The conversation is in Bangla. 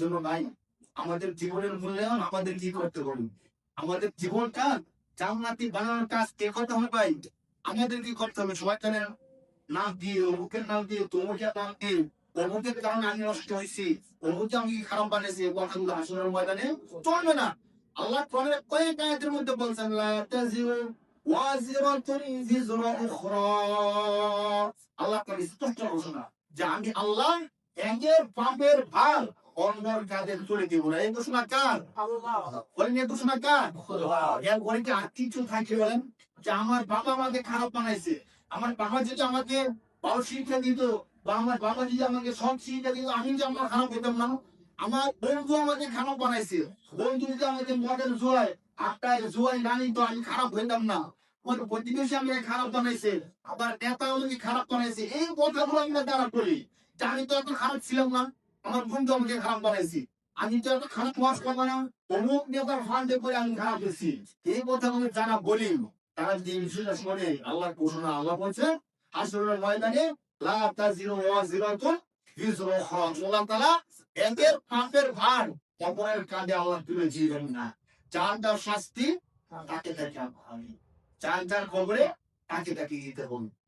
জন্য নাই। আমাদের জীবনের মূল্যায়ন আমাদের কি করতে হবে? আমাদের জীবনটা জান্নাতি বানানোর কাজ কে করতে হবে ভাই? আমাদের কি করতে হবে? শয়তানের নাম দিয়ে, অমুকের নাম দিয়ে, তমুকের নাম দিয়ে, অমুকের কারণে আমি নষ্ট হয়েছি, অমুকে আমি খারাপ বানিয়েছি, এই কথাগুলো হাসরের ময়দানে চলবে না। আল্লাহ কোরআনের কয়েক আয়াতের মধ্যে বলছেন, লা তাজিরু ওয়াজিরাতুন বিজরা উখরা। আল্লাহ তাআলা স্পষ্ট ঘোষণা যে আমি আল্লাহ একের পাপের ভার অন্যর কাঁধে তুলে দিব না। এই ঘোষণা কার? আল্লাহ। বলেন এই ঘোষণা কার? আল্লাহ। এর পরে কি আর কিছু থাকে বলেন? যে আমার বাবা আমাকে খারাপ বানাইছে, আমার বাবা যদি আমাকে ভালো শিক্ষা দিত, বা আমার বাবা যদি আমাকে সৎ শিক্ষা দিত, আমি যে আমার খারাপ হইতাম না। আমার বন্ধু আমাকে খারাপ বানাইছে, বন্ধু যদি আমাকে মদের জোয়ায় আটটায় জোয়ায় না নিত, আমি খারাপ হইতাম না। আমার প্রতিবেশী আমাকে খারাপ বানাইছে, আবার নেতা আমাকে খারাপ বানাইছে। এই কথাগুলো আমরা দ্বারা করি যে আমি তো এত খারাপ ছিলাম না, আমার বন্ধু আমাকে খারাপ বানাইছি, আমি তো এত খারাপ ওয়াজ করবো না, অমুক নেতার ফান্ডে করে আমি খারাপ হয়েছি। এই কথাগুলো যারা বলি তারা যদি বিশ্বাস করে, আল্লাহ ঘোষণা, আল্লাহ বলছে হাসরের ময়দানে লা তাজিরু ওয়াজিরাতুন বিজরা উখরা। আল্লাহ তাআলা এদের পাপের ভার অপরের কাঁধে আল্লাহ তুলে দিবেন না। যার যার শাস্তি তাকে তাকে হবে, যার যার কবরে তাকে তাকে দিতে হবে।